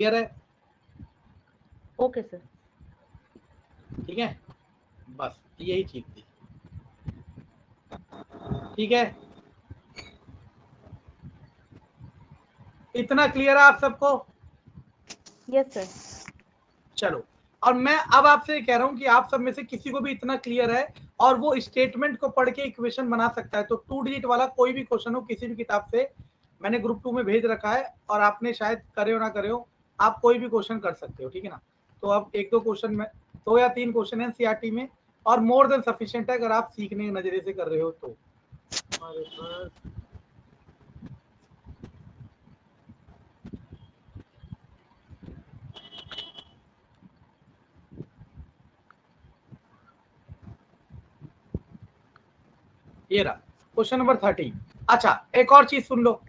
Clear है? Okay sir. ठीक है, बस यही चीज थी। ठीक है, इतना क्लियर है आप सबको? Yes sir. चलो, और मैं अब आपसे कह रहा हूं कि आप सब में से किसी को भी इतना क्लियर है और वो स्टेटमेंट को पढ़ के इक्वेशन बना सकता है, तो 2 डिजिट वाला कोई भी क्वेश्चन हो किसी भी किताब से, मैंने ग्रुप 2 में भेज रखा है और आपने शायद करे हो ना करे हो, आप कोई भी क्वेश्चन कर सकते हो। ठीक है ना? तो अब 1-2 क्वेश्चन में, 2 या 3 क्वेश्चन है सीआरटी में और मोर देन सफिशिएंट है अगर आप सीखने के नजरिए से कर रहे हो तो। हमारे पास ये रहा क्वेश्चन नंबर 13। अच्छा, एक और चीज सुन लो,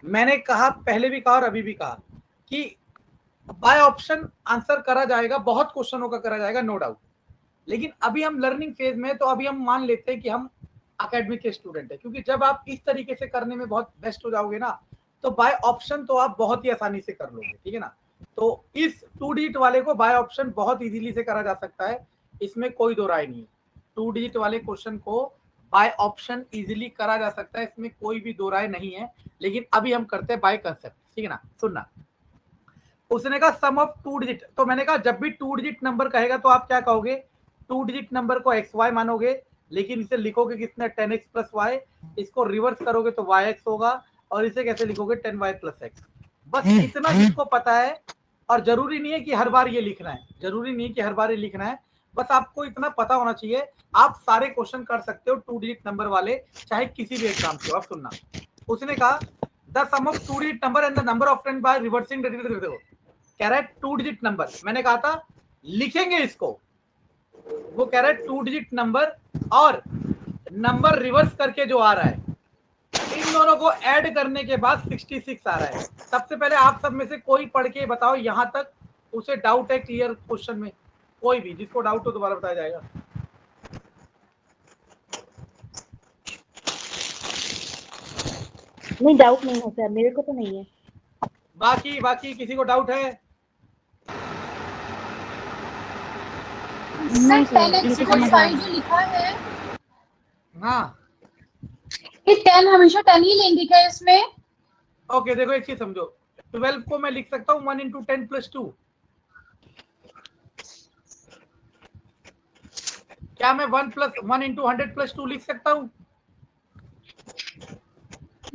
मैंने कहा पहले भी कहा और अभी भी कहा कि बाय ऑप्शन आंसर करा जाएगा, बहुत क्वेश्चनों का करा जाएगा, नो डाउट, लेकिन अभी हम लर्निंग फेज में है तो अभी हम मान लेते हैं कि हम अकेडमिक के स्टूडेंट है, क्योंकि जब आप इस तरीके से करने में बहुत बेस्ट हो जाओगे ना, तो बाय ऑप्शन तो आप बहुत ही आसानी से कर लोगे। ठीक है ना? तो इस 2 डिजिट वाले को बाय ऑप्शन बहुत इजीली से करा जा सकता है, इसमें कोई दो राय नहीं है। 2 डिजिट वाले क्वेश्चन को बाय ऑप्शन इजीली करा जा सकता है, इसमें कोई भी दो राय नहीं है, लेकिन अभी हम करते हैं बाय कंसेप्ट। ठीक है ना? सुनना, उसने कहा सम ऑफ 2 डिजिट, तो मैंने कहा जब भी 2 डिजिट नंबर कहेगा तो आप क्या कहोगे? 2 डिजिट नंबर को एक्स वाई मानोगे, लेकिन इसे लिखोगे किसने? 10x plus Y. इसको रिवर्स करोगे तो yx होगा, और इसे कैसे लिखोगे? 10y plus x. बस इतना जिसको पता है, और जरूरी नहीं है कि हर बार ये लिखना है, जरूरी नहीं है कि हर बार ये लिखना है, बस आपको इतना पता होना चाहिए, आप सारे क्वेश्चन कर सकते हो 2 डिजिट नंबर वाले, चाहे किसी भी एग्जाम से हो। अब सुनना, उसने कहा the sum of 2 digit number and the number of 10 by reversing the digit, कह रहा है 2 डिजिट नंबर, मैंने कहा था लिखेंगे इसको, वो कह रहा है 2 डिजिट नंबर और नंबर रिवर्स करके जो आ रहा है, इन दोनों को ऐड करने के बाद 66 आ रहा है। सबसे पहले आप सब में से कोई पढ़ के बताओ यहां तक उसे डाउट है क्लियर क्वेश्चन में? कोई भी जिसको डाउट हो दोबारा बताया जाएगा। नहीं, डाउट नहीं है सर, मेरे को तो नहीं है। बाकी बाकी किसी को डाउट है? नहीं सर सर, 10x ये तो किसी को प्लस समझ आ फाइव रहा जो है। लिखा है, हाँ, ये 10 हमेशा 10 ही लेंगे क्या इसमें? ओके, देखो एक चीज समझो, 12 को मैं लिख सकता हूँ 1 इंटू 10 प्लस 2। क्या मैं 1 इंटू 100 प्लस 2 लिख सकता हूँ?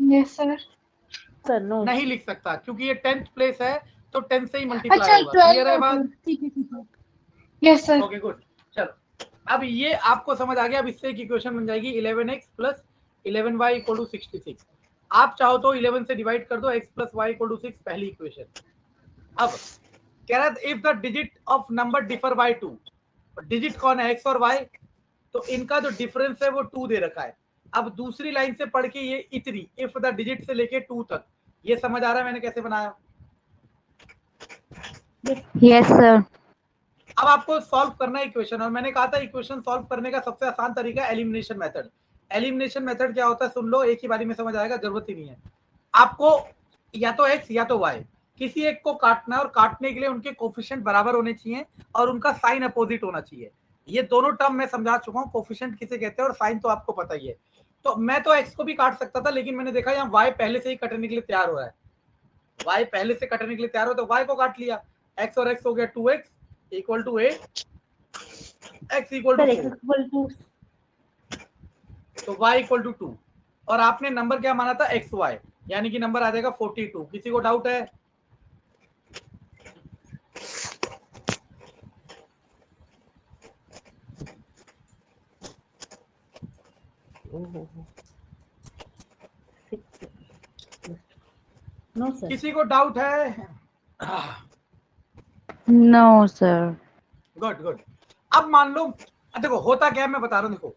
Yes sir. Sir no. नहीं लिख सकता, क्योंकि ये 10th प्लेस है, तो 10 से ही मल्टीप्लाई अच्छा होगा। क्लियर है 12, बात? ठीक है ठीक है। Yes sir. Okay good. चलो, अब ये आपको समझ आ गया। अब इससे एक इक्वेशन बन जाएगी 11x plus 11y equal to 66। आप चाहो तो 11 से डिवाइड कर दो, x plus y equal to 6, पहली इक्वेशन। अब कह रहा है if the digit of number differ by 2, digit कौन है? x और y, तो इनका जो डिफरेंस है वो 2 दे रखा है। अब दूसरी लाइन से पढ़ के ये इतनी, इफ द डिजिट से लेके 2 तक, ये समझ आ रहा है मैंने कैसे बनाया? Yes sir. अब आपको सॉल्व करना है इक्वेशन, और मैंने कहा था इक्वेशन सॉल्व करने का सबसे आसान तरीका एलिमिनेशन मेथड। एलिमिनेशन मेथड क्या होता है सुन लो, एक ही बारी में समझ आएगा, जरूरत ही नहीं है आपको। या तो x या तो y, किसी एक को काटना है, और काटने के लिए उनके कोफिशिएंट बराबर होने चाहिए और उनका साइन अपोजिट होना चाहिए। ये दोनों टर्म मैं समझा चुका हूँ, कोफिशिएंट किसे कहते हैं और साइन तो आपको पता ही है। तो मैं तो x को भी काट सकता था, लेकिन मैंने देखा यहाँ y पहले से ही कटने के लिए तैयार हो रहा है, y पहले से कटने के लिए तैयार हो, तो y को काट लिया, x और x हो गया 2x equal to 8, x equal to sir x 4, equal to. तो y इक्वल टू 2, और आपने नंबर क्या माना था? एक्स वाई, यानी कि नंबर आ जाएगा 42। किसी को डाउट है? No sir. किसी को डाउट है? No sir. Good good. अब मान लो, देखो होता क्या है मैं बता रहा हूँ। देखो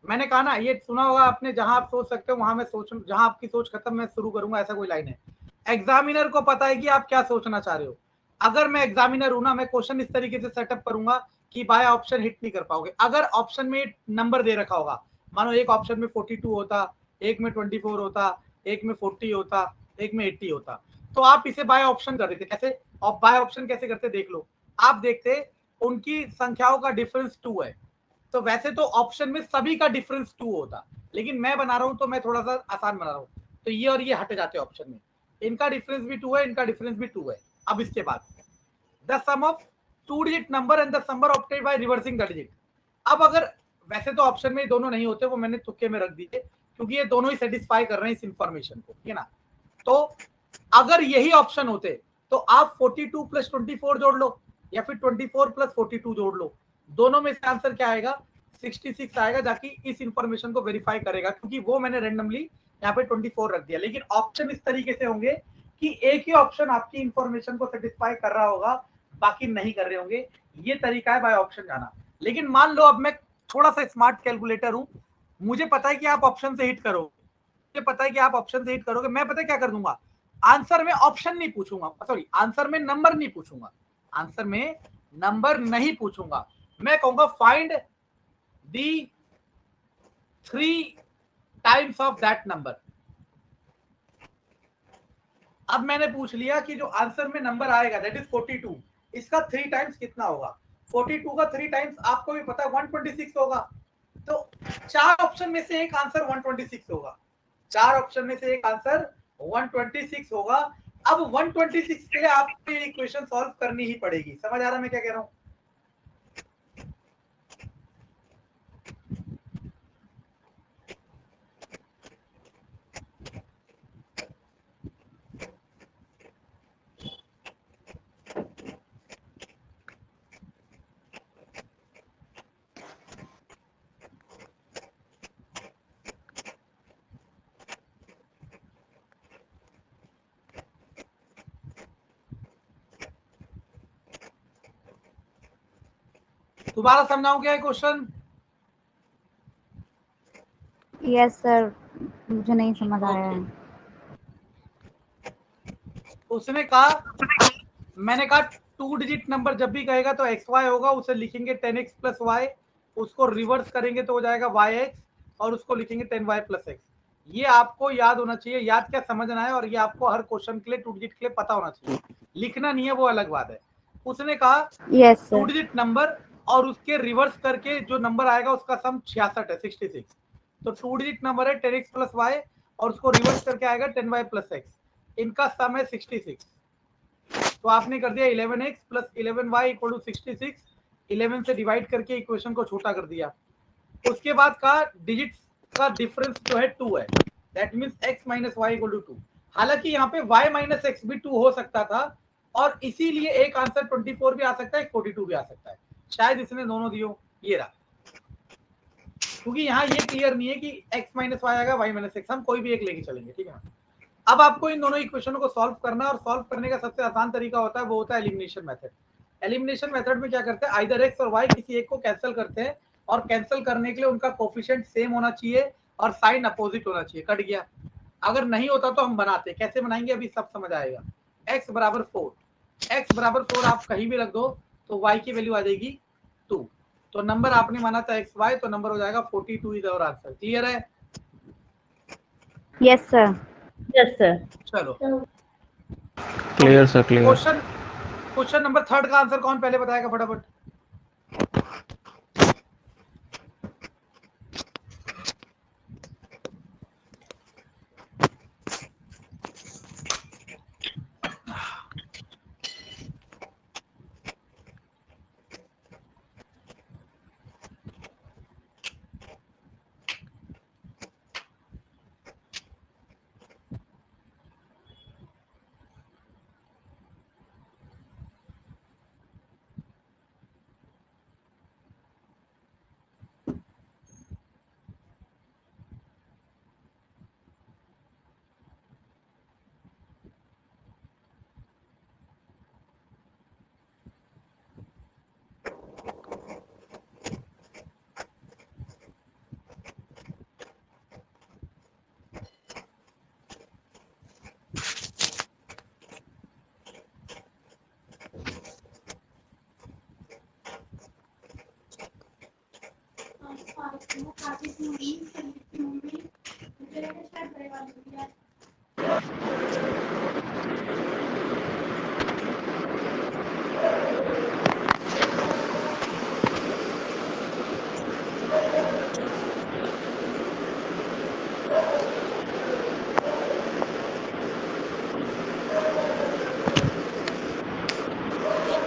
मैंने कहा ना, ये सुना होगा आपने, जहां आप सोच सकते हो वहां मैं सोच, जहां आपकी सोच खत्म मैं शुरू करूंगा, ऐसा कोई लाइन है। एग्जामिनर को पता है कि आप क्या सोचना चाह रहे हो। अगर मैं एग्जामिनर हूं ना, मैं क्वेश्चन इस तरीके से सेटअप करूंगा कि बाय ऑप्शन हिट नहीं कर पाओगे। अगर ऑप्शन में नंबर दे रखा होगा, मानो एक ऑप्शन में 42 होता, एक में 24 होता, एक में 40 होता, एक में 80 होता, तो आप इसे बाय ऑप्शन कर देते। कैसे? और बाय ऑप्शन कैसे करते देख लो। आप देखते उनकी संख्याओं का डिफरेंस 2 है, तो वैसे तो ऑप्शन में सभी का डिफरेंस 2 होता, लेकिन मैं बना रहा हूं तो मैं थोड़ा सा आसान बना रहा हूं, तो ये और ये हट जाते हैं ऑप्शन में। इनका डिफरेंस भी 2 है, इनका डिफरेंस भी 2 है। अब इसके बाद the sum of 2 digit number and the number obtained by reversing the digit. अब अगर वैसे तो ऑप्शन में दोनों नहीं होते, वो मैंने तुक्के में रख दिए क्योंकि ये दोनों ही सेटिस्फाई कर रहे हैं इस इंफॉर्मेशन को, ठीक है ना। तो अगर यही ऑप्शन होते तो आप 42 प्लस 24 जोड़ लो या फिर 24 प्लस 42 जोड़ लो, दोनों में से आंसर क्या आएगा? 66 आएगा, जाकि इस इंफॉर्मेशन को वेरीफाई करेगा, क्योंकि वो मैंने रैंडमली यहाँ पे 24 रख दिया। लेकिन ऑप्शन इस तरीके से होंगे कि एक ही ऑप्शन आपकी इंफॉर्मेशन को सेटिस्फाई कर रहा होगा, बाकी नहीं कर रहे होंगे। ये तरीका है बाय ऑप्शन जाना। लेकिन मान लो अब मैं थोड़ा सा स्मार्ट कैलकुलेटर हूं, मुझे पता है कि आप ऑप्शन से हिट करोगे, मुझे पता है कि आप ऑप्शन से हिट करोगे, मैं पता है क्या कर दूंगा, आंसर में ऑप्शन नहीं पूछूंगा, सॉरी आंसर में नंबर नहीं पूछूंगा, आंसर में नंबर नहीं पूछूंगा, मैं कहूंगा find the 3 times of that number. अब मैंने पूछ लिया कि जो आंसर में नंबर आएगा दैट इज 42, इसका 3 टाइम्स कितना होगा? 42 का 3 टाइम्स आपको भी पता है 126 होगा, तो 4 ऑप्शन में से एक आंसर 126 होगा, 4 ऑप्शन में से एक आंसर 126 होगा। अब 126 के लिए आपको ये इक्वेशन सॉल्व करनी ही पड़ेगी। समझ आ रहा है मैं क्या कह रहा हूं? दोबारा समझाऊं क्या है क्वेश्चन? यस सर, मुझे नहीं समझ आया है। उसने कहा, मैंने कहा 2 डिजिट नंबर जब भी कहेगा तो एक्स वाई होगा, उसे लिखेंगे 10x प्लस वाई, उसको रिवर्स करेंगे तो हो जाएगा yx, और उसको लिखेंगे 10y प्लस एक्स। ये आपको याद होना चाहिए, याद क्या समझना है, और ये आपको हर क्वेश्चन के लिए 2 डिजिट के लिए पता होना चाहिए, लिखना नहीं है वो अलग बात है। उसने कहा यस 2 सर। डिजिट नंबर और उसके रिवर्स करके जो नंबर आएगा उसका सम 66 है, 66। तो 2 डिजिट नंबर है 10x प्लस वाई और उसको रिवर्स करके आएगा 10y प्लस एक्स, इनका सम है 66। तो आपने कर दिया 11x plus 11y equal to 66, 11 से डिवाइड करके इक्वेशन को छोटा कर दिया। उसके बाद का डिजिट्स का डिफरेंस जो है 2 है, that means x minus y equal to 2। हालांकि यहाँ पे y माइनस एक्स भी 2 हो सकता था, और इसीलिए एक आंसर 24 भी आ सकता है, 42 भी आ सकता है, शायद इसने दोनों दियो, ये रहा। क्योंकि यहाँ ये क्लियर नहीं है कि x माइनस वाई आएगा y माइनस एक्स, हम कोई भी एक लेके चलेंगे, ठीक है ना। अब आपको इन दोनों इक्वेशनों को सॉल्व करना है, और सॉल्व करने का सबसे आसान तरीका होता है, वो होता है एलिमिनेशन मेथड। एलिमिनेशन मेथड में क्या करते हैं, आइदर एक्स और वाई किसी एक को कैंसिल करते हैं, और कैंसिल करने के लिए उनका कोफिशिएंट सेम होना चाहिए और साइन अपोजिट होना चाहिए। कट गया? अगर नहीं होता तो हम बनाते, कैसे बनाएंगे अभी सब समझ आएगा। x बराबर 4, x बराबर 4 आप कहीं भी रख दो तो y की वैल्यू आ जाएगी 2, तो नंबर आपने माना था एक्स वाई, तो नंबर हो जाएगा 42 इज आवर आंसर। क्लियर है? Yes sir. Yes sir. चलो clear sir, clear. Question number 3 का आंसर कौन पहले बताएगा फटाफट?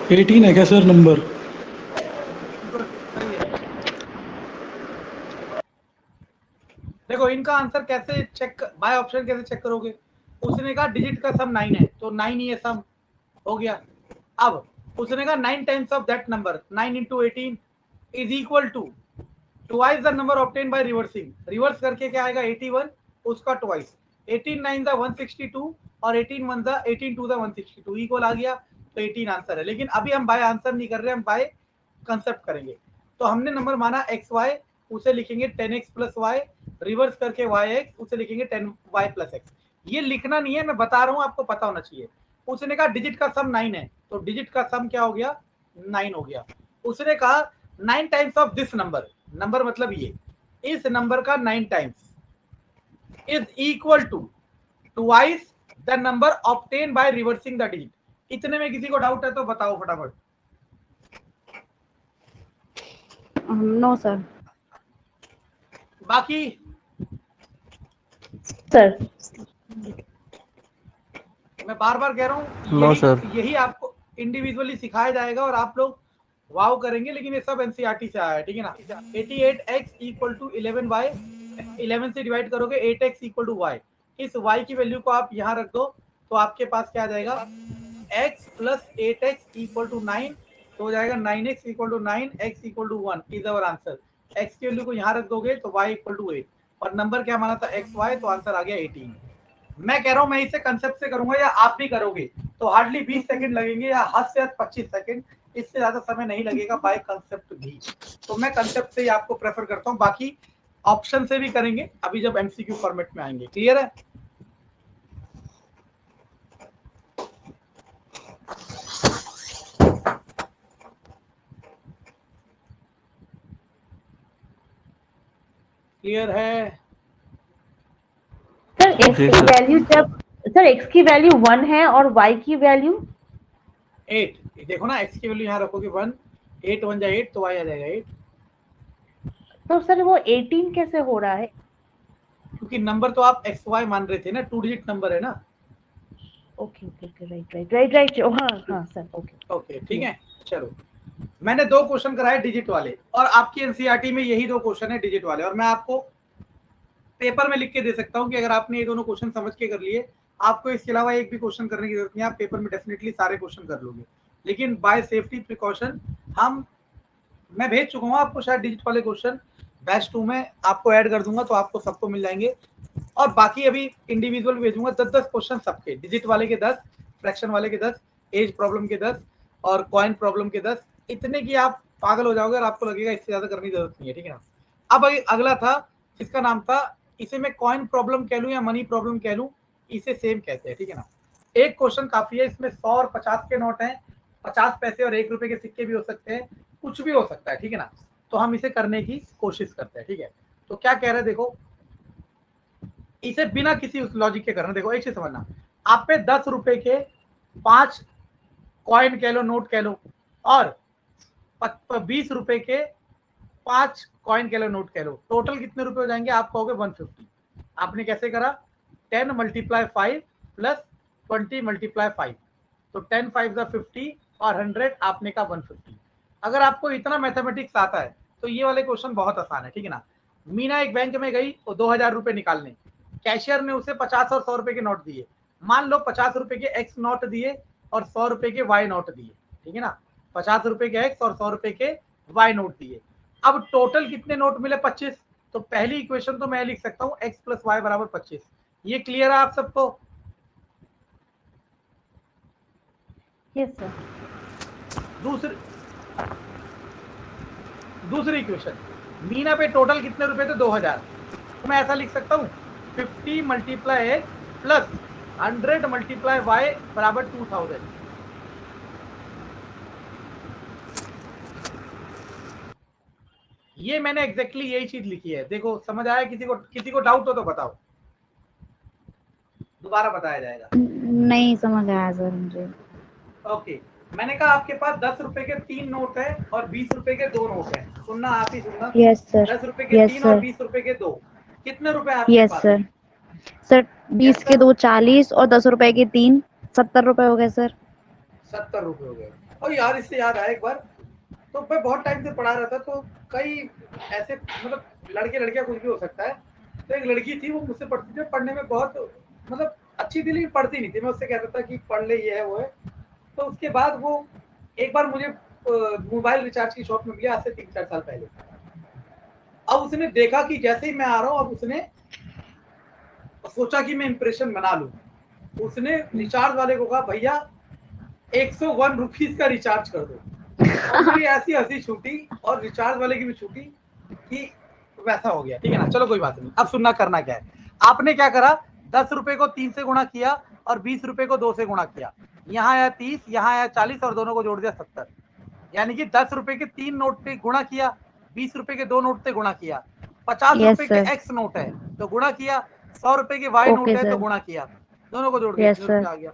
18 है क्या सर नंबर? सही है। देखो इनका आंसर कैसे चेक, बाय ऑप्शन कैसे चेक करोगे? उसने कहा डिजिट का सम 9 है तो 9 ही है सम, हो गया। अब उसने कहा 9 times of that number, 9 into 18 is equal to twice the number obtain by reversing. Reverse करके क्या आएगा? 81, उसका ट्वाइस। 18 9 द 162 और 18 1 द 18 2 द 162 इक्वल आ गया, तो 18 आंसर है। लेकिन अभी हम बाय आंसर नहीं कर रहे, हम बाय कंसेप्ट करेंगे। तो हमने नंबर माना xy, उसे लिखेंगे 10x प्लस वाई, रिवर्स करके yx, उसे लिखेंगे 10y प्लस x। ये लिखना नहीं है, मैं बता रहा हूं, आपको पता होना चाहिए। उसने कहा डिजिट का सम 9 है, तो डिजिट का सम क्या हो गया? 9 हो गया। उसने कहा 9 times of this number, number मतलब ये, इस नंबर का 9 times is equal to twice the number obtain by reversing the digit. इतने में किसी को डाउट है तो बताओ फटाफट। No sir. बाकी सर मैं बार बार कह रहा हूँ, No, sir. यही आपको इंडिविजुअली सिखाया जाएगा और आप लोग वाव करेंगे, लेकिन ये सब एनसीईआरटी से आया है, ठीक है ना। 88x इक्वल टू 11y, 11 से डिवाइड करोगे 8x इक्वल टू y। इस y की वैल्यू को आप यहाँ रख दो, तो आपके पास क्या आ जाएगा? x plus 8x equal to 9, तो हो जाएगा 9x equal to 9, x equal to 1 is our answer. x की वैल्यू को यहाँ रख दोगे तो y इक्वल टू 8, और नंबर क्या माना था? xy, तो आंसर आ गया 18। मैं कह रहा हूं मैं इसे कंसेप्ट से करूंगा या आप भी करोगे तो हार्डली 20 सेकंड लगेंगे, या हद से हद 25 सेकंड, इससे ज्यादा समय नहीं लगेगा बाय कंसेप्ट भी। तो मैं कंसेप्ट से ही आपको प्रेफर करता हूं, बाकी ऑप्शन से भी करेंगे अभी जब एमसीक्यू फॉर्मेट में आएंगे। क्लियर है? क्लियर है? सर x जी, की सर। वैल्यू जब सर x की वैल्यू 1 है और y की वैल्यू 8, देखो ना, x की वैल्यू यहाँ रखोगे 1, 8 1 जा 8, तो y आ जाएगा 8। तो सर वो 18 कैसे हो रहा है? क्योंकि नंबर तो आप xy मान रहे थे ना, 2 डिजिट नंबर है ना। ओके ओके ओके, राइट हाँ हाँ सर, ओके ओके ठीक है, चलो। मैंने 2 क्वेश्चन कराए डिजिट वाले, और आपकी एनसीईआरटी में यही 2 क्वेश्चन है डिजिट वाले, और मैं आपको पेपर में लिख के दे सकता हूं कि अगर आपने ये दोनों क्वेश्चन समझ के कर लिए, आपको इसके अलावा एक भी क्वेश्चन करने की जरूरत नहीं है, आप पेपर में डेफिनेटली सारे क्वेश्चन कर लोगे। लेकिन बाय सेफ्टी प्रिकॉशन मैं भेज चुका हूँ आपको शायद डिजिट वाले क्वेश्चन, बैच 2 में आपको ऐड कर दूंगा, तो आपको सबको मिल जाएंगे। और बाकी अभी इंडिविजुअल भेजूंगा 10-10 क्वेश्चन सबके, डिजिट वाले के 10, फ्रैक्शन वाले के 10, एज प्रॉब्लम के 10, और कॉइन प्रॉब्लम के 10। इतने की आप पागल हो जाओगे और आपको लगेगा इससे ज्यादा करने की जरूरत नहीं है, ठीक है ना। अब अगला था, जिसका नाम था, इसे मैं कॉइन प्रॉब्लम कह लूं या मनी प्रॉब्लम कह लूं, इसे सेम कहते हैं, ठीक है ना। एक क्वेश्चन काफी है, इसमें 100 और 50 के नोट हैं, 50 पैसे और 1 रुपए के सिक्के भी हो सकते हैं, कुछ भी हो सकता है, ठीक है ना। तो हम इसे करने की कोशिश करते हैं, ठीक है। तो क्या कह रहे हैं देखो, इसे बिना किसी उस लॉजिक के करना। देखो एक चीज समझना, आप पे 10 रुपए के 5 कॉइन कह लो, नोट कह लो, और 20 रुपए के 5 कॉइन कह लो, नोट कह लो, टोटल कितने रुपए हो जाएंगे? आप कहोगे 150। आपने कैसे करा? 10 मल्टीप्लाई 5 प्लस 20 मल्टीप्लाई 5, तो 10 5 50 और 100, आपने कहा 150। अगर आपको इतना मैथमेटिक्स आता है तो ये वाले क्वेश्चन बहुत आसान है, ठीक है ना। मीना एक बैंक में गई और 2000 रुपए निकालने, कैशियर ने उसे 50 और 100 रुपए के नोट दिए। मान लो 50 रुपए के एक्स नोट दिए और 100 रुपए के वाई नोट दिए, ठीक है ना। 50 रुपए के एक्स और 100 रुपए के वाई नोट दिए। अब टोटल कितने नोट मिले? 25। तो पहली इक्वेशन तो मैं लिख सकता हूँ एक्स प्लस वाई बराबर 25। ये क्लियर है आप सबको? Yes sir. दूसरी इक्वेशन, मीना पे टोटल कितने रुपए थे? 2000। तो मैं ऐसा लिख सकता हूँ 50 multiply x plus 100 multiply y बराबर 2000। ये मैंने एग्जैक्टली यही चीज लिखी है। देखो समझ आया? किसी को डाउट हो तो बताओ, दोबारा बताया जाएगा। नहीं समझ आया सर मुझे। ओके, मैंने कहा आपके पास 10 रुपए के 3 नोट है और 20 रुपए के 2 नोट है। सुनना, आप ही सुनना। Yes sir. 10 रुपए के यस 3 और सर। 20 रुपए के 2, कितने रुपए आपके यस पास? सर। सर 20 के 2 40 और 10 रुपए के 3 70 रुपए हो गए सर। 70 रुपए हो गए। और यार इससे याद आया एक बार, तो मैं बहुत टाइम से पढ़ा रहा था, तो कई ऐसे मतलब लड़के लड़कियां कुछ भी हो सकता है, तो एक लड़की थी वो मुझसे पढ़ती थी, पढ़ने में बहुत मतलब अच्छी थी लेकिन पढ़ती नहीं थी। मैं उससे कहता था कि पढ़ ले, ये है वो है। तो उसके बाद वो एक बार मुझे मोबाइल रिचार्ज की शॉप में मिला, आज से 3-4 साल पहले। अब उसने देखा कि जैसे ही मैं आ रहा हूँ, अब उसने सोचा कि मैं इंप्रेशन बना लूं। उसने रिचार्ज वाले को कहा, भैया 101 रुपीज का रिचार्ज कर दो। और मेरी ऐसी हंसी छूटी और रिचार्ज वाले की भी छूटी कि वैसा हो गया। ठीक है ना, चलो कोई बात नहीं। अब सुनना करना क्या है, आपने क्या करा, 10 रुपए को 3 से गुणा किया और 20 रुपए को 2 से गुणा किया। यहाँ आया 30, यहाँ आया 40 और दोनों को जोड़ दिया 70। यानी कि 10 रुपए के 3 नोट पे गुणा किया, 20 रुपए के 2 नोट पे गुणा किया, 50 Yes, रुपए के sir. एक्स नोट है तो गुणा किया, 100 रुपए के वाई नोट Okay, है तो sir. गुणा किया, दोनों को जोड़ दिया, Yes, इतने sir. रुपया आ गया।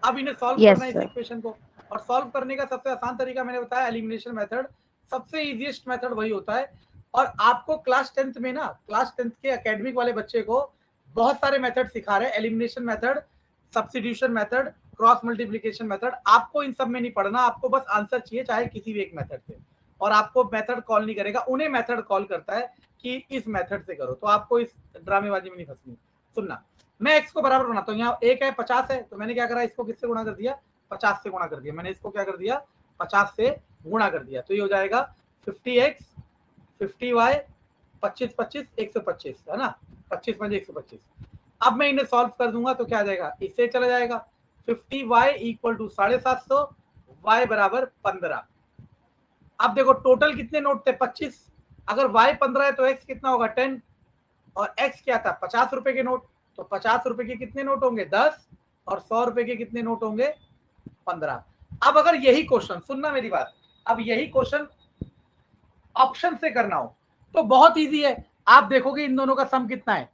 अब इन्हें सॉल्व Yes, करना है इस sir. इक्वेशन को, और सॉल्व करने का सबसे आसान तरीका मैंने बताया, एलिमिनेशन मेथड। सबसे इजीएस्ट मेथड वही होता है। और आपको क्लास 10th में ना, क्लास 10th के एकेडमिक वाले बच्चे को बहुत सारे मेथड सिखा रहे हैं, elimination method, substitution method, cross multiplication method. आपको इन सब में नहीं पढ़ना, आपको बस आंसर चाहिए चाहे किसी भी एक मेथड से, और आपको मेथड कॉल नहीं करेगा, उन्हें मेथड कॉल करता है कि इस मेथड से करो। तो आपको इस ड्रामेबाजी में नहीं फंसनी। सुनना, मैं x को बराबर बनाता हूँ, यहाँ 1 है 50 है, तो मैंने क्या करा, इसको किससे गुणा कर दिया, 50 से गुणा कर दिया। मैंने इसको क्या कर दिया, 50 से गुणा कर दिया। तो ये हो जाएगा 50x 50y 25 25 125, है ना, 25 5 125। अब मैं इन्हें सॉल्व कर दूंगा तो क्या आ जाएगा, इससे चला जाएगा 50y इक्वल टू 750, y बराबर 15। अब देखो टोटल कितने नोट थे, 25। अगर y 15 है तो x कितना होगा, 10। और x क्या था, 50 रुपए के नोट। तो 50 रुपए के कितने नोट होंगे, 10। और 100 रुपए के कितने नोट होंगे, 15। अब अगर यही क्वेश्चन, सुनना मेरी बात, अब यही क्वेश्चन ऑप्शन से करना हो तो बहुत इजी है। आप देखोगे इन दोनों का सम कितना है,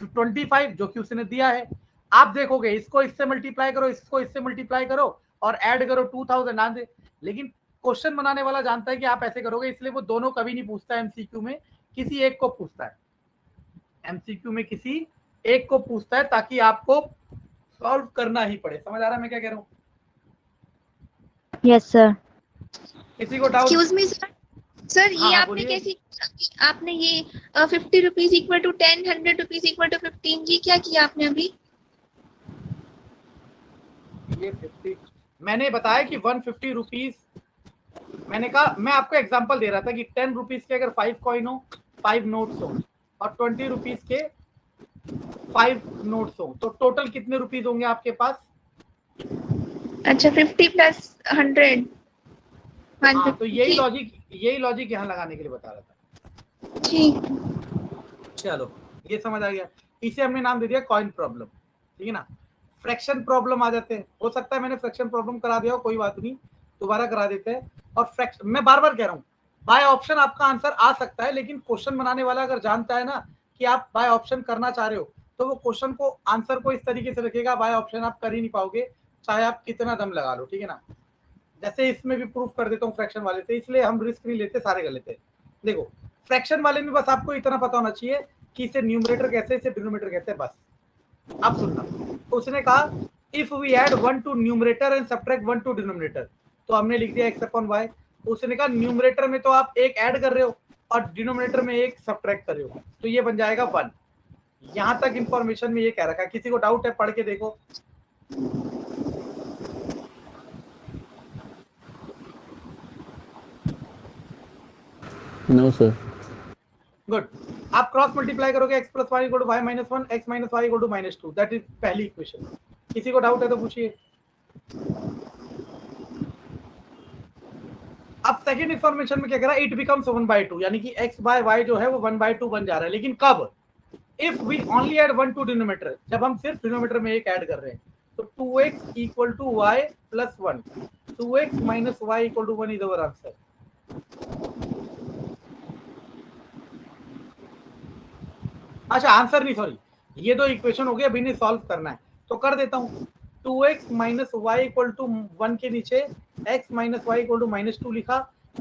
25, जो कि उसने दिया है। आप देखोगे इसको इससे मल्टीप्लाई करो, इसको इससे मल्टीप्लाई करो और ऐड करो 2000 आंसर। लेकिन क्वेश्चन बनाने वाला जानता है कि आप ऐसे करोगे, इसलिए वो दोनों कभी नहीं पूछता है एमसीक्यू में, किसी एक को पूछता है। एमसीक्यू में किसी एक को पूछता है ताकि आपको सॉल्व करना ही पड़े। समझ आ रहा है मैं क्या कह रहा हूँ? Yes, sir. किसी को doubt? Excuse me sir, sir ये हाँ, आपने बोलिए। कैसी, आपने ये 50 rupees equal to 10, 100 rupees equal to 15, जी क्या किया आपने अभी? ये 50 मैंने बताया कि 150 रुपीज, मैंने कहा, मैं आपको एग्जांपल दे रहा था कि 10 रुपीज के अगर 5 कॉइन हो, 5 नोट्स हो, और 20 रुपीज के 5 नोट्स हो, तो टोटल कितने रुपीज होंगे आपके पास? अच्छा 50 प्लस 100, हाँ, तो यही लॉजिक यहाँ लगाने के लिए बता रहा था। ठीक। चलो ये समझ आ गया। इसे हमने नाम दे दिया कॉइन प्रॉब्लम, ठीक है ना। फ्रैक्शन प्रॉब्लम आ जाते हैं, हो सकता है मैंने फ्रैक्शन प्रॉब्लम करा दिया हो, कोई बात नहीं, दोबारा करा देते हैं। और फ्रैक्शन, मैं बार बार कह रहा हूँ, बाय ऑप्शन आपका आंसर आ सकता है, लेकिन क्वेश्चन बनाने वाला अगर जानता है ना कि आप बाय ऑप्शन करना चाह रहे हो, तो वो क्वेश्चन को, आंसर को इस तरीके से रखेगा, बाय ऑप्शन आप कर ही नहीं पाओगे, चाहे आप कितना दम लगा लो, ठीक है ना। जैसे इसमें भी प्रूफ कर देता हूँ फ्रैक्शन वाले से, इसलिए हम रिस्क नहीं लेते, सारे कर लेते हैं। देखो फ्रैक्शन वाले में बस आपको इतना पता होना चाहिए कि इसे न्यूमरेटर कैसे, इसे डिनोमिनेटर कैसे, बस। अब सुनना, उसने कहा if we add 1 to numerator and subtract 1 to denominator, तो हमने लिख दिया x अपॉन वाई। उसने कहा न्यूमरेटर में तो आप एक ऐड कर रहे हो और डिनोमिनेटर में एक सब्ट्रैक्ट कर रहे हो, तो ये बन जाएगा 1। यहां तक इंफॉर्मेशन में ये कह रखा है। किसी को डाउट है, पढ़ के देखो। No, sir. गुड। आप क्रॉस मल्टीप्लाई करोगे, x plus y equal to y minus 1, x minus y equal to -2, that is पहली इक्वेशन। किसी को डाउट है तो पूछिए। अब सेकंड इंफॉर्मेशन में क्या करा, इट बिकम्स 1/2, यानी कि x बाय y जो है वो 1/2 बन जा रहा है। लेकिन कब? If we only add 1 to denominator, जब हम सिर्फ डिनोमिनेटर में एक ऐड कर रहे हैं। तो 2x equal to y plus 1, 2x minus y equal to 1 is our answer. अच्छा, आंसर नहीं, सॉरी, ये दो इक्वेशन हो गए, अभी इन्हें सॉल्व करना है तो कर देता हूँ। 2x minus y equal to 1 के नीचे x minus y equal to -2 लिखा।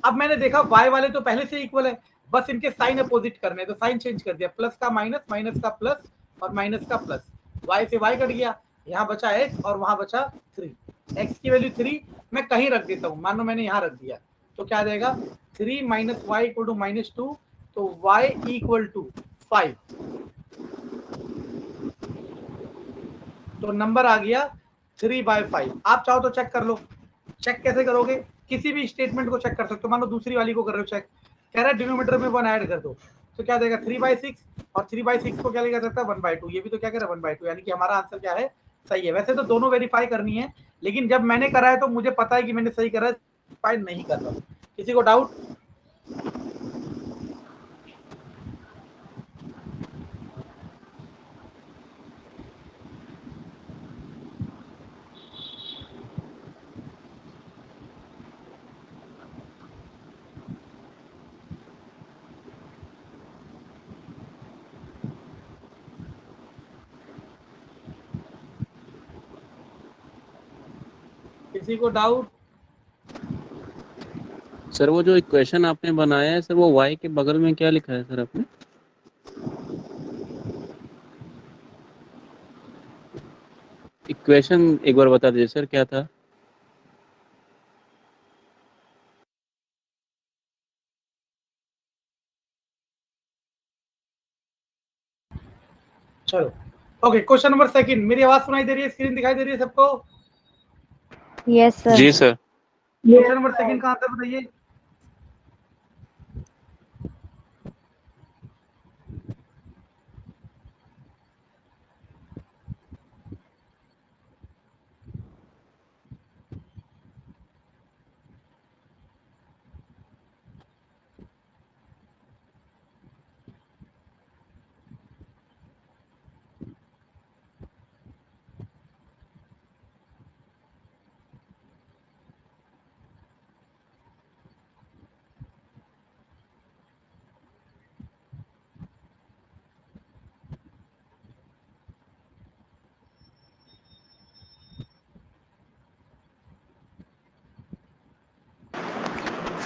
अब मैंने देखा y वाले तो पहले से इक्वल है, बस इनके साइन अपोजिट करने, तो साइन चेंज कर दिया, प्लस का माइनस, माइनस का प्लस और माइनस का प्लस। y से y कट गया, यहाँ बचा x और वहां बचा 3। x की वैल्यू 3 मैं कहीं रख देता हूँ, मान लो मैंने यहाँ रख दिया, तो क्या आ जाएगा 3 माइनस वाई इक्वल टू -2, तो y इक्वल टू 5, तो नंबर आ गया 3/5। आप चाहो तो चेक कर लो। चेक कैसे करोगे? किसी भी स्टेटमेंट को चेक कर सकते हो। मान लो दूसरी वाली को कर रहे हो चेक, कह रहा है डिनोमिनेटर में 1 ऐड कर दो, तो क्या देगा 3/6, और 3/6 को क्या लिखा जाता है 1/2, ये भी तो क्या कह रहा है 1/2, यानी कि हमारा आंसर क्या है, सही है। वैसे तो दोनों वेरीफाई करनी है, लेकिन जब मैंने करा है तो मुझे पता है कि मैंने सही करा है, वेरीफाई नहीं कर रहा हूँ। किसी को डाउट? किसी को डाउट? सर वो जो इक्वेशन आपने बनाया है सर, वो y के बगल में क्या लिखा है सर आपने? इक्वेशन एक बार बता दीजिए सर, क्या था? चलो ओके, क्वेश्चन नंबर सेकंड। मेरी आवाज सुनाई दे रही है, स्क्रीन दिखाई दे रही है सबको? Yes, sir. जी सर। क्वेश्चन नंबर सेकंड का आंसर बताइए।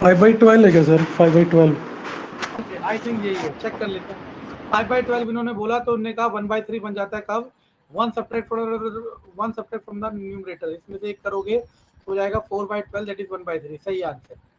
फाइव बाई 12 है क्या सर? 5/12। ओके, आई थिंक यही है, चेक कर लेते हैं। 5/12 इन्होंने बोला, तो उन्होंने कहा 1/3 बन जाता है कब? 1 सब्ट्रैक्ट फ्रॉम द न्यूमरेटर, इसमें से एक करोगे तो हो जाएगा 4/12, दैट इज 1/3। सही आंसर।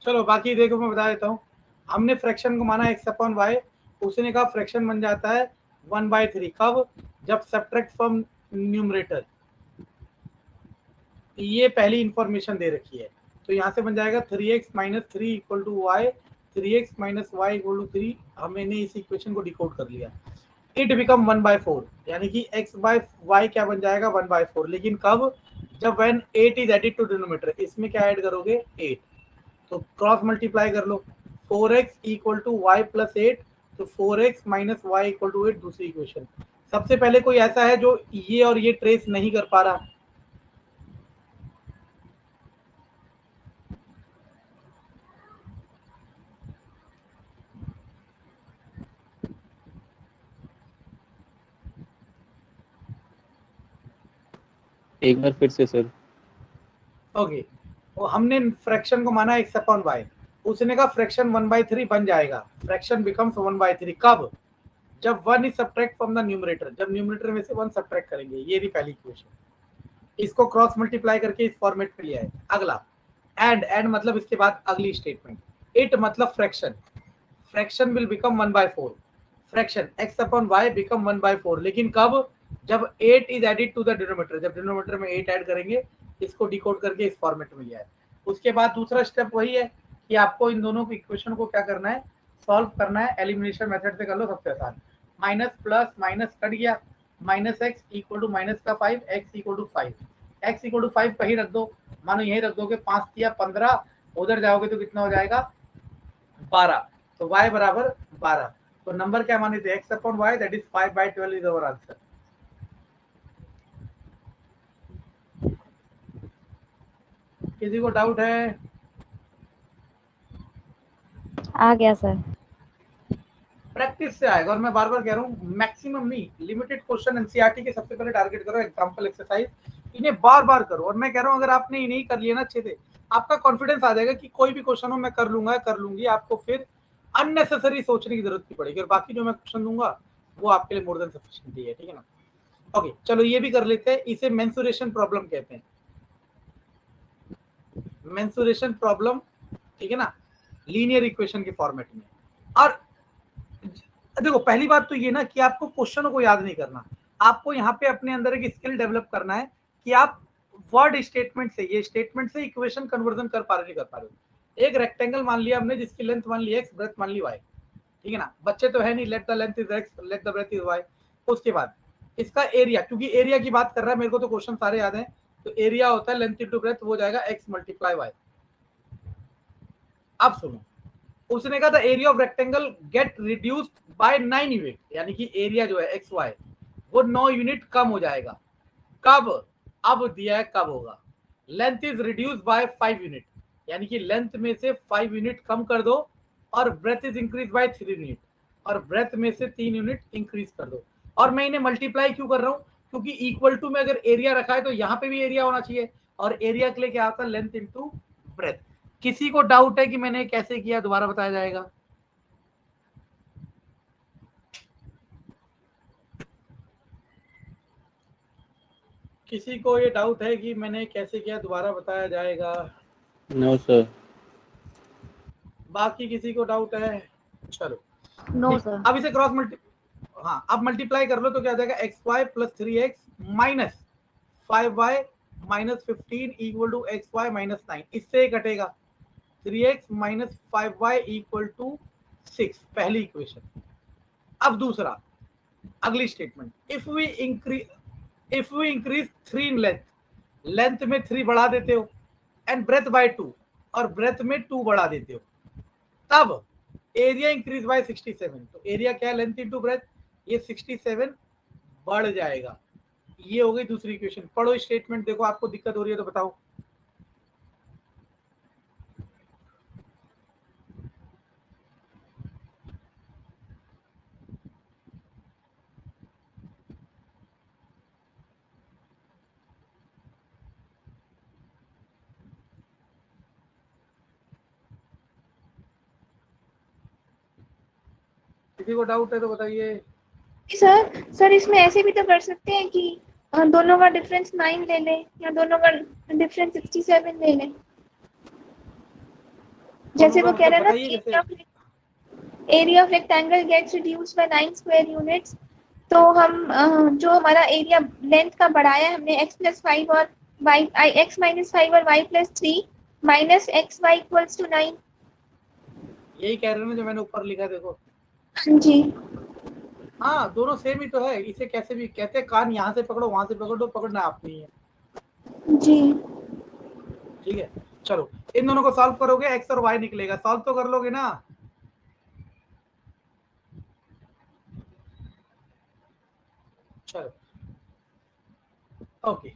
चलो बाकी देखो, मैं बता देता हूँ। हमने फ्रैक्शन को माना x/y, उसने कहा फ्रैक्शन बन जाता है 1/3 कब? जब सब्ट्रैक्ट फ्रॉम न्यूमरेटर। ये पहली इंफॉर्मेशन दे रखी है, तो यहाँ से बन जाएगा 3x - 3 equal to y, 3x - y equal to 3। हमने इस इक्वेशन को डिकोड कर लिया। इट बिकम 1/4, यानी कि x/y क्या बन जाएगा 1/4, लेकिन कब? जब when 8 is added to denominator, इसमें क्या ऐड करोगे 8, तो क्रॉस मल्टीप्लाई कर लो। 4x equal to y plus 8, तो 4x - y इक्वल टू 8 दूसरी इक्वेशन। सबसे पहले कोई ऐसा है जो ये और ये ट्रेस नहीं कर पा रहा? एक बार फिर से सर। ओके, तो हमने फ्रैक्शन को माना x/y, उसने कहा फ्रैक्शन 1/3 बन जाएगा, फ्रैक्शन बिकम्स 1/3 कब? जब 1 is subtract from the numerator, जब न्यूमरेटर में से 1 सब्ट्रैक्ट करेंगे। ये भी पहली इक्वेशन। इसको क्रॉस मल्टीप्लाई करके इस फॉर्मेट में लिया है। अगला एंड मतलब इसके बाद अगली स्टेटमेंट। इट मतलब फ्रैक्शन, फ्रैक्शन विल बिकम 1/4, फ्रैक्शन x/y बिकम 1/4, लेकिन कब? जब 8 is added to the denominator, जब डिनोमिनेटर में 8 ऐड करेंगे। इसको डिकोड करके इस फॉर्मेट में लिया है। उसके बाद दूसरा स्टेप वही है कि आपको इन दोनों इक्वेशन को क्या करना है, सॉल्व करना है। एलिमिनेशन मेथड से कर लो, सबसे आसान। माइनस प्लस माइनस कट गया, -x equal to -5, x equal to 5, x equal to 5 कहीं रख दो, मानो यहीं रख दोगे। 5 या 15, उधर जाओगे तो कितना हो जाएगा 12, तो y बराबर 12। तो नंबर क्या माने थे, x upon y, that is 5/12 is our answer. किसी को डाउट है? आ गया सर। प्रैक्टिस से आएगा, और मैं बार बार कह रहा हूँ मैक्सिमम नहीं, लिमिटेड क्वेश्चन एनसीईआरटी के सबसे पहले टारगेट करो, एग्जांपल एक्सरसाइज इन्हें बार बार करो। और मैं कह रहा हूँ अगर आपने इन्हें कर लिया ना अच्छे से, आपका कॉन्फिडेंस आ जाएगा कि कोई भी क्वेश्चन हो मैं कर लूंगा, कर लूंगी। आपको फिर अननेसेसरी सोचने की जरूरत नहीं पड़ेगी, और बाकी जो मैं क्वेश्चन दूंगा वो आपके लिए मोर देन सफिशिएंट है, ठीक है ना। ओके चलो ये भी कर लेते हैं, इसे मेंसुरेशन प्रॉब्लम कहते हैं, मेंसुरेशन प्रॉब्लम, ठीक है ना, लीनियर इक्वेशन के फॉर्मेट में। और देखो पहली बात तो ये ना कि आपको क्वेश्चनों को याद नहीं करना, आपको यहाँ पे अपने अंदर एक स्किल डेवलप करना है कि आप वर्ड स्टेटमेंट से, ये स्टेटमेंट से इक्वेशन कन्वर्जन कर पा रहे नहीं कर पा रहे। एक रेक्टेंगल मान लिया हमने जिसकी लेंथ मान ली x, ब्रेथ मान ली y, ठीक है ना, बच्चे तो है नहीं, let the length is x, let the breadth is y। उसके बाद इसका एरिया, क्योंकि एरिया की बात कर रहा है, मेरे को तो क्वेश्चन सारे याद हैं, तो एरिया होता है लेंथ इंटू ब्रेथ, वो हो जाएगा x मल्टीप्लाई y। अब सुनो, उसने कहा था area of rectangle gate reduced by 9 unit, यानी कि एरिया जो है एक्स वाई वो 9 यूनिट कम हो जाएगा। कब? अब दिया है कब होगा। Length is reduced by 5 unit, यानी कि लेंथ में से 5 यूनिट कम कर दो, और breadth is increase by 3 unit, और ब्रेथ में से 3 यूनिट इंक्रीज कर दो। और मैं इन्हें मल्टीप्लाई क्यों कर रहा हूँ, क्योंकि इक्वल टू में अगर एरिया रखा है तो यहाँ पे भी एरिया होना चाहिए, और एरिया के लिए क्या आता है, लेंथ इंटू ब्रेथ। किसी को डाउट है कि मैंने कैसे किया, दोबारा बताया जाएगा? किसी को ये डाउट है कि मैंने कैसे किया, दोबारा बताया जाएगा? No sir. बाकी किसी को डाउट है? चलो नो सर। अब इसे क्रॉस मल्टी, हाँ अब मल्टीप्लाई कर लो तो क्या आ जाएगा, x y plus 3x minus 5y minus 15 equal to x y minus 9। इससे कटेगा 3x minus 5y equal to 6, पहली इक्वेशन। अब दूसरा, अगली statement, if we increase 3 in length, length में 3 बढ़ा देते हो, एंड ब्रेथ बाय 2, और ब्रेथ में 2 बढ़ा देते हो, तब एरिया इंक्रीज बाय 67। तो एरिया क्या है, लेंथ इनटू ब्रेथ, ये 67 बढ़ जाएगा। ये हो गई दूसरी इक्वेशन। पढ़ो स्टेटमेंट, देखो आपको दिक्कत हो रही है तो बताओ। किसी को डाउट है तो बताइए। सर इसमें ऐसे भी तो कर सकते हैं कि दोनों का डिफरेंस 9 ले लें, या दोनों का डिफरेंस 67 ले लें, जैसे वो कह रहे हैं ना, area of rectangle gets reduced by 9 square units. तो हम जो हमारा एरिया लेंथ का बढ़ाया है हमने x प्लस 5 और y, x माइनस 5 और y plus 3 minus x y equals to 9। यही कह रहे हो ना जो मैंने ऊपर लिखा, देखो। हाँ जी। हाँ दोनों सेम ही तो है, इसे कैसे भी कहते हैं, कान यहाँ से पकड़ो वहां से पकड़ो, पकड़ना आप नहीं है, जी ठीक है। चलो इन दोनों को सॉल्व करोगे, एक्स और वाई निकलेगा, सॉल्व तो कर लोगे ना। चलो ओके,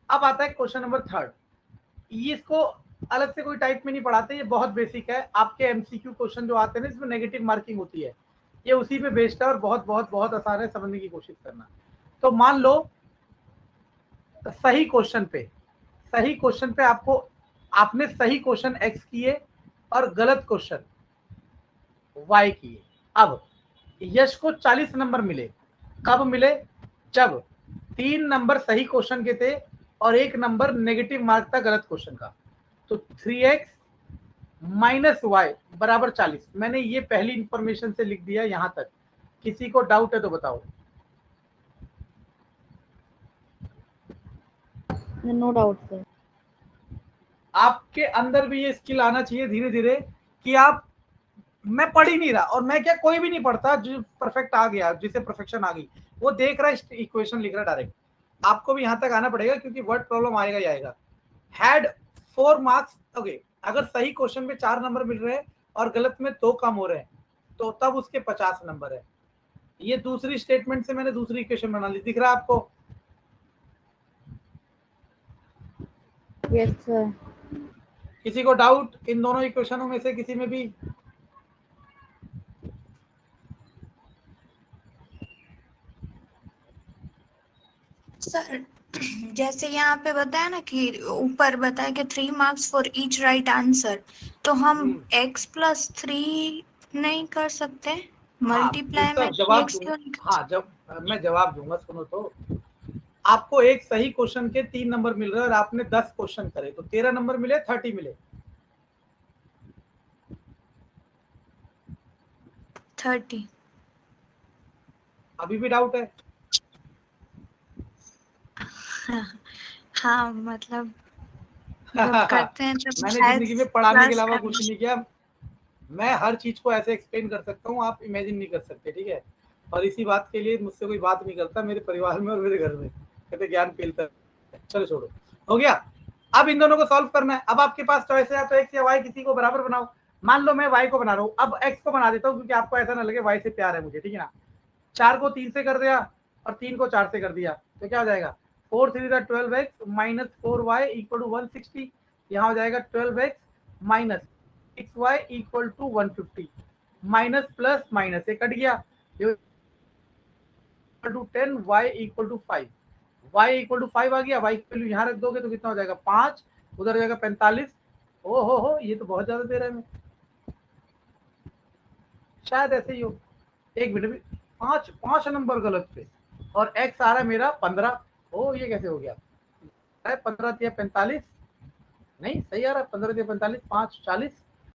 अब आता है क्वेश्चन नंबर 3। ये इसको अलग से कोई टाइप में नहीं पढ़ाते, ये बहुत बेसिक है। आपके एमसीक्यू क्वेश्चन जो आते हैं ना, इसमें नेगेटिव मार्किंग होती है, ये उसी पे बेस्ड है, और बहुत बहुत बहुत आसान है, समझने की कोशिश करना। तो मान लो सही क्वेश्चन पे आपने सही क्वेश्चन एक्स किए और गलत क्वेश्चन वाई किए। अब यश को 40 नंबर मिले, कब मिले, जब 3 नंबर सही क्वेश्चन के थे और 1 नंबर नेगेटिव मार्क था गलत क्वेश्चन का। तो 3x माइनस वाई बराबर 40। मैंने ये पहली इंफॉर्मेशन से लिख दिया यहां तक। किसी को डाउट है तो बताओ। No doubt sir. आपके अंदर भी ये स्किल आना चाहिए धीरे धीरे कि आप, मैं पढ़ ही नहीं रहा, और मैं क्या, कोई भी नहीं पढ़ता, जो परफेक्ट आ गया, जिसे परफेक्शन आ गई, वो देख रहा है इक्वेशन लिख रहा डायरेक्ट। आपको भी यहां तक आना पड़ेगा, क्योंकि वर्ड प्रॉब्लम आएगा ही आएगा। हैड 4 मार्क्स, ओके, अगर सही क्वेश्चन में 4 नंबर मिल रहे हैं और गलत में 2 कम हो रहे हैं, तो तब उसके 50 नंबर है। ये दूसरी स्टेटमेंट से मैंने दूसरी इक्वेशन बना ली, दिख रहा है आपको? Yes sir. किसी को डाउट इन दोनों इक्वेशनों में से किसी में भी? सर जैसे यहाँ पे बताया ना कि ऊपर बताया कि 3 marks for each right answer, तो हम x+3 नहीं कर सकते? मल्टीप्लाई इसका में जवाब 3x दूंगा। क्यों नहीं कर हाँ, जब मैं जवाब दूंगा, सुनो तो। आपको एक सही क्वेश्चन के 3 नंबर मिल रहे हैं और आपने 10 क्वेश्चन करे तो 13 नंबर मिले, 30 मिले? 30? अभी भी डाउट है? हाँ मतलब जब करते हैं तो मैंने शायद जिंदगी में पढ़ाने के plus अलावा करना। कुछ नहीं किया। मैं हर चीज को ऐसे एक्सप्लेन कर सकता हूँ, आप इमेजिन नहीं कर सकते, ठीक है? और इसी बात के लिए मुझसे कोई बात नहीं करता मेरे परिवार में और मेरे घर में, कहते ज्ञान फैलता है। चलो छोड़ो, हो गया। अब इन दोनों को सॉल्व करना है। अब आपके पास चॉइस है, तो एक्स या वाई किसी को बराबर बनाओ। मान लो मैं वाई को बना रहा हूँ, अब एक्स को बना देता हूँ क्योंकि आपको ऐसा ना लगे वाई से प्यार है मुझे, ठीक है ना? 4 को 3 से कर दिया और 3 को 4 से कर दिया, तो क्या हो जाएगा? 4 3 12x minus 4y equal to 160। यहाँ हो जाएगा 12x minus 6y equal to 150। Minus plus minus ये कट गया, equal to 10, y equal to 5। y equal to 5 आ गया। y की वैल्यू यहाँ रख दोगे तो कितना हो जाएगा? 5, उधर हो जाएगा 45। ओ हो, ये तो बहुत ज्यादा दे रहा है, शायद ऐसे ही हो। एक मिनट में 5 नंबर गलत पे, और x आ रहा है मेरा 15। ओ ये कैसे हो गया? 15 या 45 नहीं, सही आ रहा है। 15 या 45, 5 40।